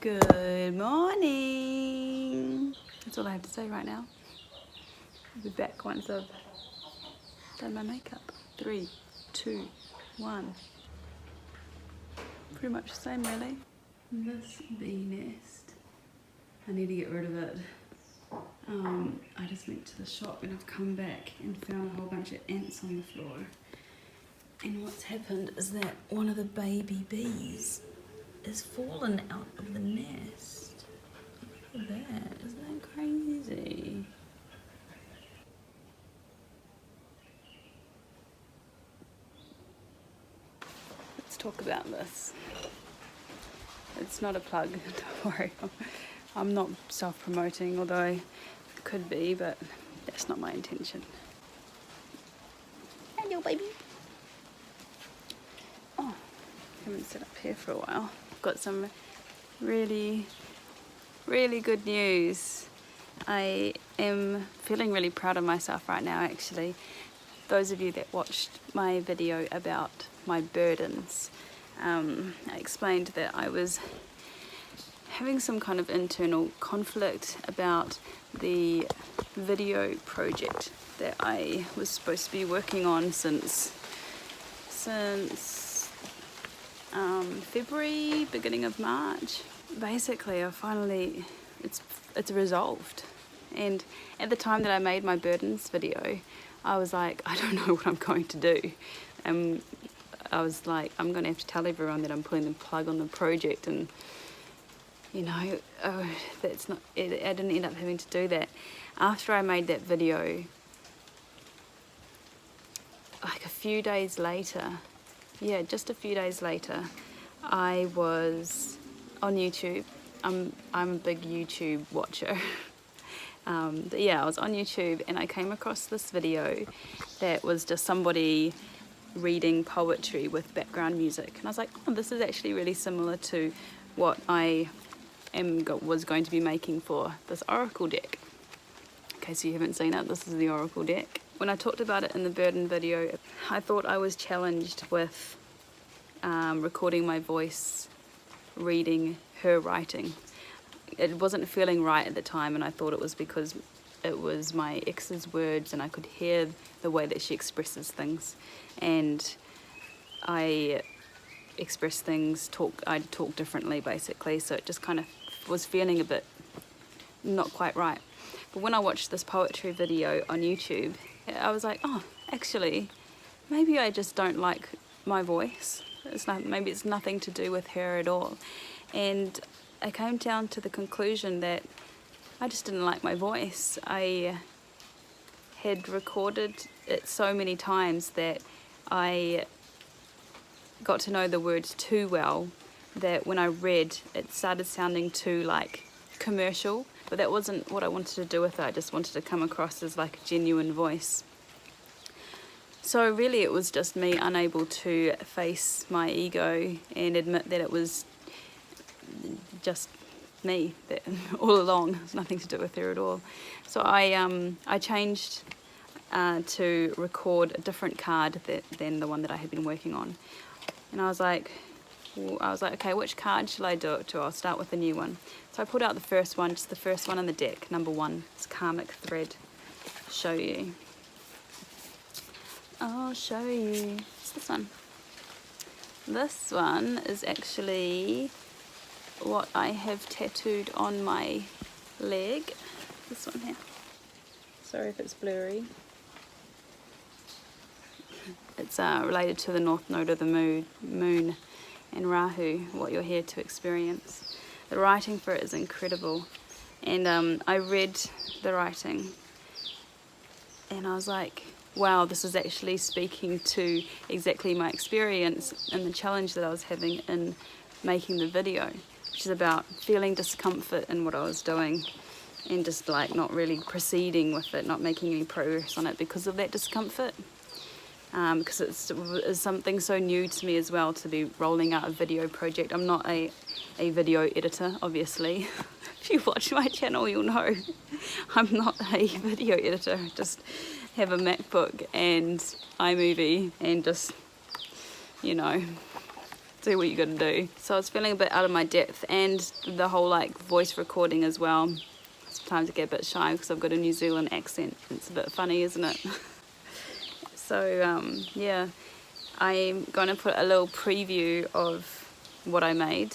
Good morning. That's all I have to say right now. I'll be back once I've done my makeup. 3, 2, 1. Pretty much the same, really. This bee nest, I need to get rid of it. I just went to the shop and I've come back and found a whole bunch of ants on the floor. And what's happened is that one of the baby bees has fallen out of the nest. Look at that, isn't that crazy? Let's talk about this. It's not a plug, don't worry. I'm not self-promoting, although I could be, but that's not my intention. Hello, baby. Oh, I haven't sat up here for a while. I've got some really good news. I am feeling really proud of myself right now, actually. Those of you that watched my video about my burdens, I explained that I was having some kind of internal conflict about the video project that I was supposed to be working on since February, beginning of March. Basically, it's resolved. And at the time that I made my burdens video, I was like, I don't know what I'm going to do. I was like, I'm going to have to tell everyone that I'm pulling the plug on the project, and you know, that's not. I didn't end up having to do that. After I made that video, like a few days later, just a few days later, I was on YouTube. I'm a big YouTube watcher. But yeah, I was on YouTube and I came across this video that was just somebody reading poetry with background music, and I was like, oh, this is actually really similar to what I was going to be making for this oracle deck. In case you haven't seen it, this is the oracle deck. When I talked about it in the burden video, I thought I was challenged with recording my voice reading her writing. It wasn't feeling right at the time, and I thought it was because it was my ex's words and I could hear the way that she expresses things, and I express things, I talk differently basically, so it just kind of was feeling a bit not quite right. But when I watched this poetry video on YouTube, I was like, oh, actually, maybe I just don't like my voice. Maybe it's nothing to do with her at all. And I came down to the conclusion that I just didn't like my voice. I had recorded it so many times that I got to know the words too well, that when I read, it started sounding too like commercial, but that wasn't what I wanted to do with it. I just wanted to come across as like a genuine voice. So really it was just me unable to face my ego and admit that it was just me that all along. It's nothing to do with her at all. So I changed to record a different card than the one that I had been working on. And I was like, okay, which card shall I do it to? I'll start with a new one. So I pulled out the first one, just the first one in the deck, number 1. It's Karmic Thread. Show you. I'll show you. It's this one. This one is actually what I have tattooed on my leg. This one here. Sorry if it's blurry. It's related to the north node of the moon and Rahu, what you're here to experience. The writing for it is incredible. And I read the writing and I was like, wow, this is actually speaking to exactly my experience and the challenge that I was having in making the video, which is about feeling discomfort in what I was doing and just like not really proceeding with it, not making any progress on it because of that discomfort. Because it's something so new to me as well, to be rolling out a video project. I'm not a video editor, obviously. If you watch my channel, you'll know I'm not a video editor. I just have a MacBook and iMovie and just, you know, do what you gotta do. So I was feeling a bit out of my depth, and the whole like voice recording as well. Sometimes I get a bit shy because I've got a New Zealand accent. It's a bit funny, isn't it? So yeah, I'm gonna put a little preview of what I made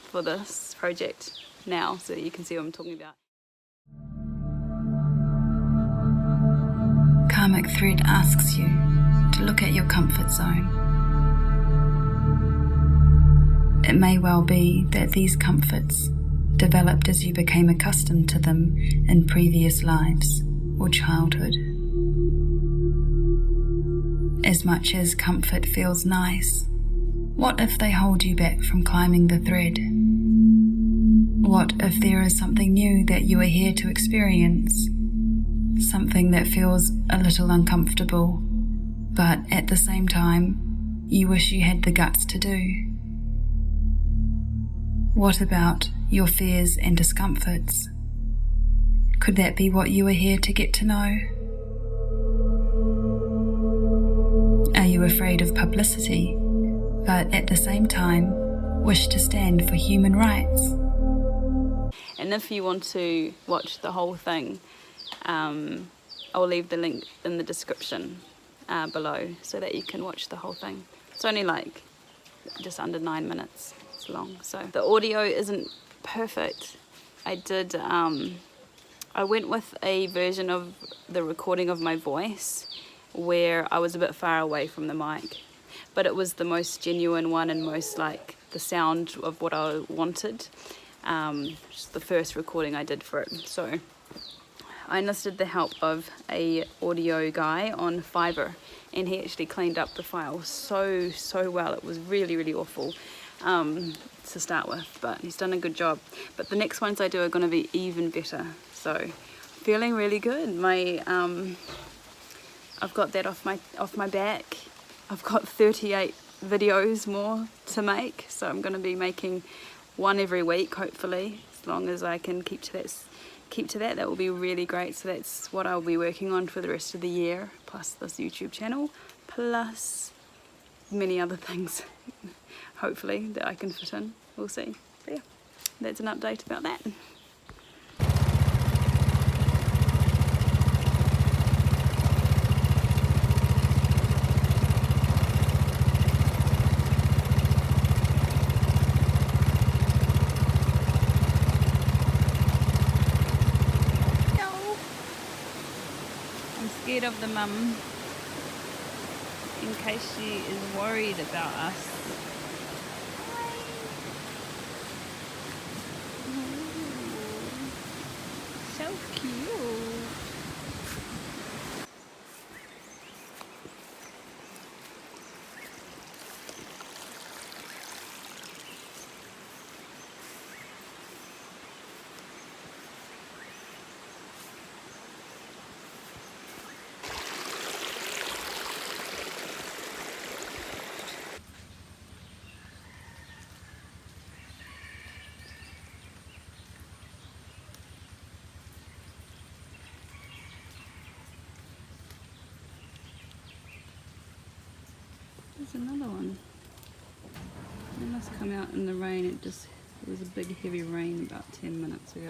for this project now, so that you can see what I'm talking about. Karmic Thread asks you to look at your comfort zone. It may well be that these comforts developed as you became accustomed to them in previous lives or childhood. As much as comfort feels nice, what if they hold you back from climbing the thread? What if there is something new that you are here to experience? Something that feels a little uncomfortable, but at the same time, you wish you had the guts to do. What about your fears and discomforts? Could that be what you are here to get to know? Are you afraid of publicity, but at the same time, wish to stand for human rights? And if you want to watch the whole thing, I'll leave the link in the description below so that you can watch the whole thing. It's only like just under 9 minutes it's long, so the audio isn't perfect. I went with a version of the recording of my voice where I was a bit far away from the mic, but it was the most genuine one and most like the sound of what I wanted. Just the first recording I did for it. So I enlisted the help of a audio guy on Fiverr, and he actually cleaned up the file so well. It was really awful to start with, but he's done a good job. But the next ones I do are going to be even better. So feeling really good. My I've got that off my back. I've got 38 videos more to make, so I'm going to be making one every week, hopefully, as long as I can keep to that. That will be really great. So that's what I'll be working on for the rest of the year, plus this YouTube channel, plus many other things, hopefully, that I can fit in. We'll see. But yeah, that's an update about that. Scared of the mum in case she is worried about us. So cute. There's another one. It must come out in the rain. It was a big heavy rain about 10 minutes ago.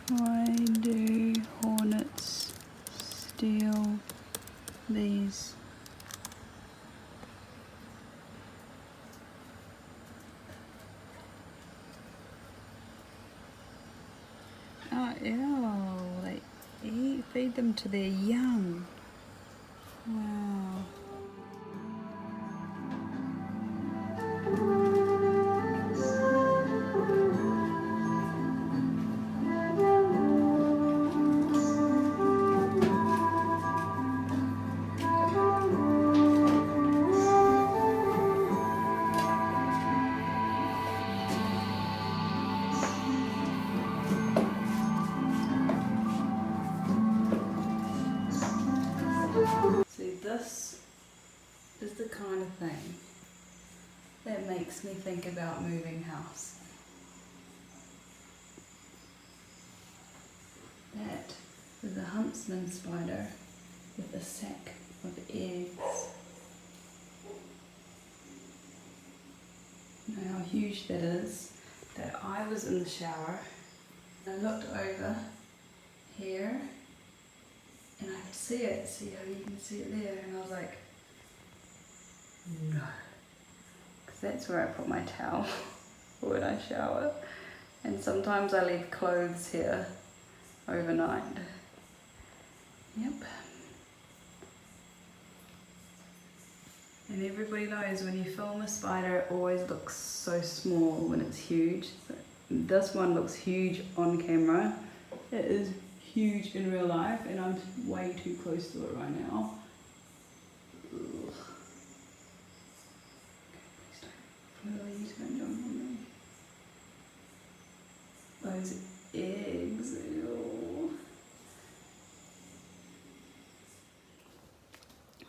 Why do hornets steal these? Oh, ew, they feed them to their young. Wow. this is the kind of thing that makes me think about moving house. That is a huntsman spider with a sack of eggs. You know how huge that is? That I was in the shower and I looked over here and I could see it. See how you can see it there? And I was like, no. Because that's where I put my towel when I shower. And sometimes I leave clothes here overnight. Yep. And everybody knows when you film a spider, it always looks so small when it's huge. So this one looks huge on camera. It is huge in real life, and I'm way too close to it right now. Ugh. Please don't jump on me. Those eggs. Ew.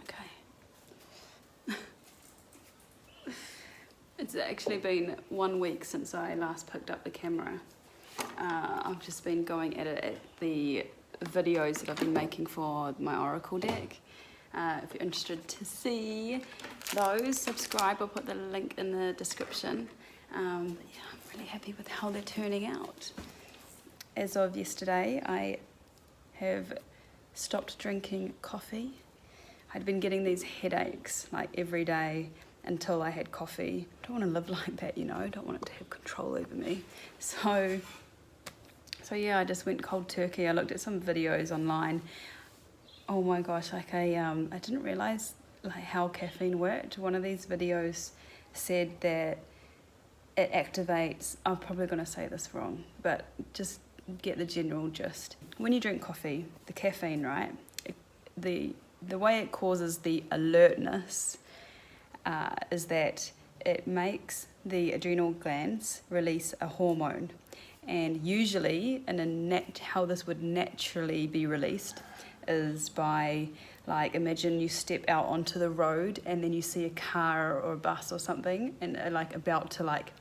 Okay. It's actually been 1 week since I last picked up the camera. I've just been going at it at the videos that I've been making for my Oracle deck. If you're interested to see those, subscribe. I'll put the link in the description. Yeah, I'm really happy with how they're turning out. As of yesterday, I have stopped drinking coffee. I'd been getting these headaches like every day until I had coffee. I don't want to live like that, you know. I don't want it to have control over me. So yeah, I just went cold turkey. I looked at some videos online. Oh my gosh, like I didn't realize like how caffeine worked. One of these videos said that it activates, I'm probably going to say this wrong, but just get the general gist. When you drink coffee, the caffeine, right, the way it causes the alertness is that it makes the adrenal glands release a hormone. And usually, how this would naturally be released is by, like, imagine you step out onto the road and then you see a car or a bus or something and like about to like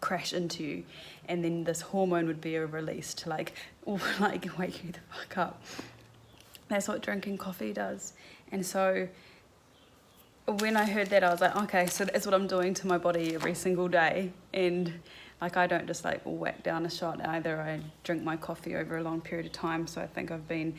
crash into you, and then this hormone would be released to like wake you the fuck up. That's what drinking coffee does. And so when I heard that, I was like, okay, so that's what I'm doing to my body every single day. And like, I don't just like whack down a shot either. I drink my coffee over a long period of time. So I think I've been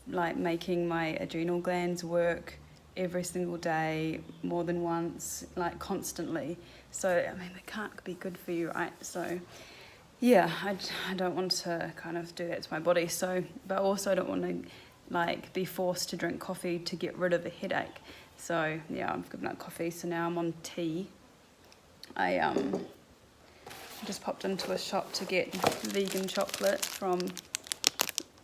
like making my adrenal glands work every single day, more than once, like constantly. So I mean, it can't be good for you, right? So yeah, I don't want to kind of do that to my body. So, but also I don't want to like be forced to drink coffee to get rid of a headache. So yeah, I've given up coffee. So now I'm on tea. I just popped into a shop to get vegan chocolate from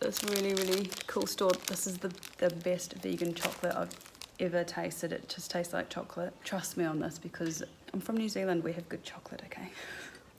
this really, really cool store. This is the best vegan chocolate I've ever tasted. It just tastes like chocolate. Trust me on this, because I'm from New Zealand. We have good chocolate, okay?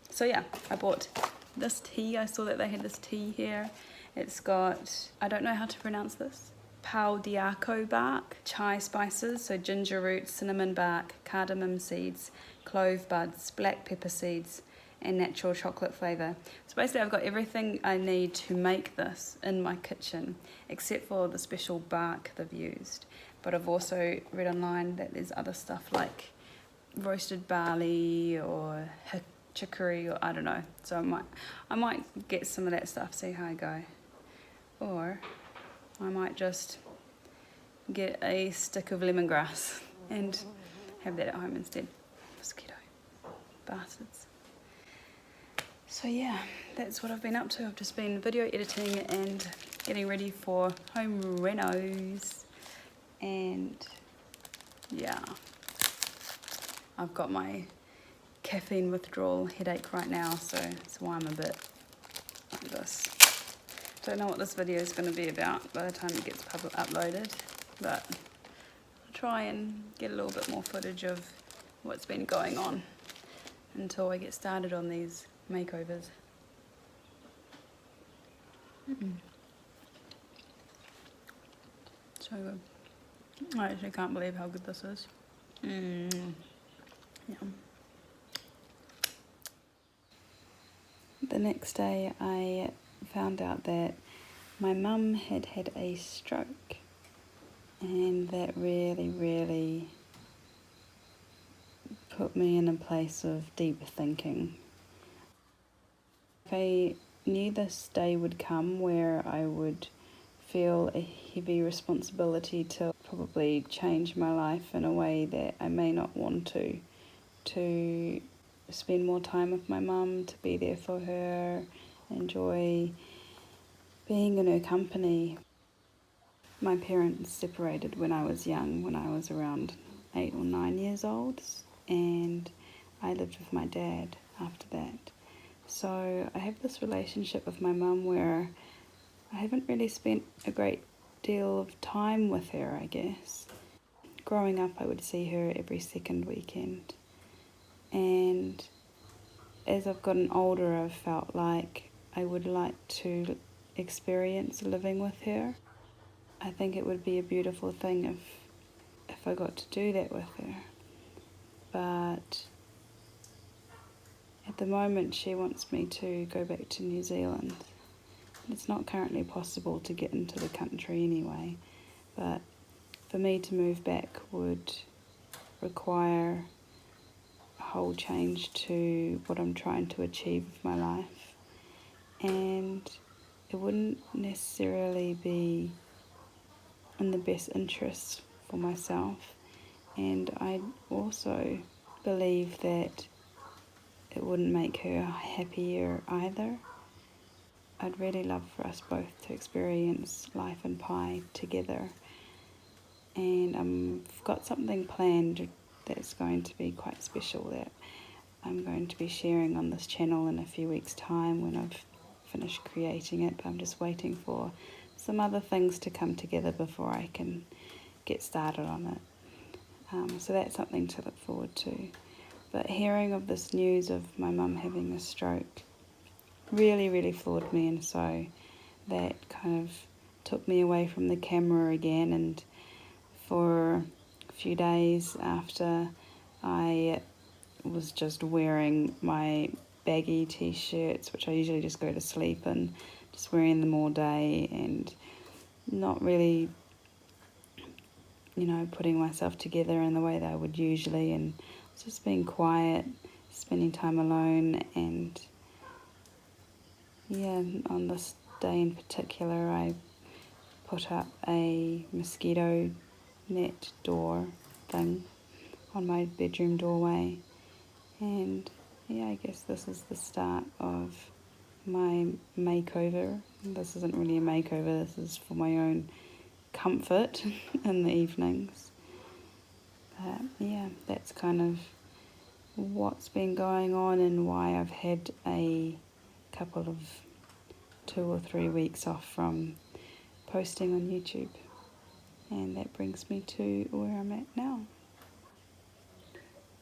So yeah, I bought this tea. I saw that they had this tea here. It's got, I don't know how to pronounce this, pau d'arco bark, chai spices, so ginger root, cinnamon bark, cardamom seeds, clove buds, black pepper seeds, and natural chocolate flavour. So basically I've got everything I need to make this in my kitchen, except for the special bark they've used. But I've also read online that there's other stuff like roasted barley or chicory, or I don't know. So I might get some of that stuff, see how I go. Or I might just get a stick of lemongrass and have that at home instead. Mosquito bastards. So yeah, that's what I've been up to. I've just been video editing and getting ready for home renos. And yeah, I've got my caffeine withdrawal headache right now, so that's why I'm a bit like this. Don't know what this video is going to be about by the time it gets uploaded, but I'll try and get a little bit more footage of what's been going on until I get started on these makeovers. So good. I actually can't believe how good this is. Yeah. The next day I found out that my mum had had a stroke, and that really put me in a place of deep thinking. I knew this day would come where I would feel a heavy responsibility to probably change my life in a way that I may not want to spend more time with my mum, to be there for her, enjoy being in her company. My parents separated when I was young, when I was around 8 or 9 years old, and I lived with my dad after that. So I have this relationship with my mum where I haven't really spent a great deal of time with her, I guess. Growing up, I would see her every second weekend. And as I've gotten older, I've felt like I would like to experience living with her. I think it would be a beautiful thing if I got to do that with her. But at the moment, she wants me to go back to New Zealand. It's not currently possible to get into the country anyway, but for me to move back would require a whole change to what I'm trying to achieve with my life, and it wouldn't necessarily be in the best interest for myself, and I also believe that it wouldn't make her happier either. I'd really love for us both to experience life in Pi together, and I've got something planned that's going to be quite special that I'm going to be sharing on this channel in a few weeks' time when I've finished creating it. But I'm just waiting for some other things to come together before I can get started on it. So that's something to look forward to. But hearing of this news of my mum having a stroke really floored me, and so that kind of took me away from the camera again. And for a few days after, I was just wearing my baggy t-shirts, which I usually just go to sleep in, just wearing them all day and not really, putting myself together in the way that I would usually, and just being quiet, spending time alone. And yeah, on this day in particular, I put up a mosquito net door thing on my bedroom doorway, and yeah, I guess this is the start of my makeover. This isn't really a makeover, this is for my own comfort in the evenings. But yeah, that's kind of what's been going on and why I've had a couple of 2 or 3 weeks off from posting on YouTube. And that brings me to where I'm at now.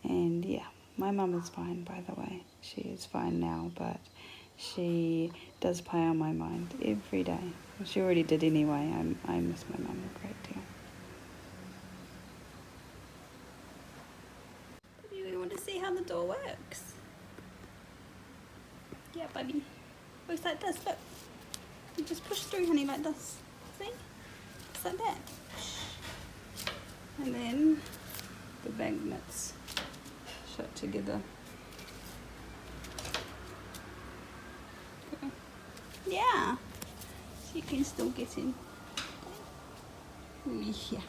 And yeah, my mum is fine, by the way. She is fine now, but she does play on my mind every day. Well, she already did anyway. I miss my mum a great deal. You want to see how the door works? Yeah, buddy. Looks like this, look. You just push through, honey, like this. See? Just like that. And then the magnets shut together. Okay. Yeah. So you can still get in. Yeah.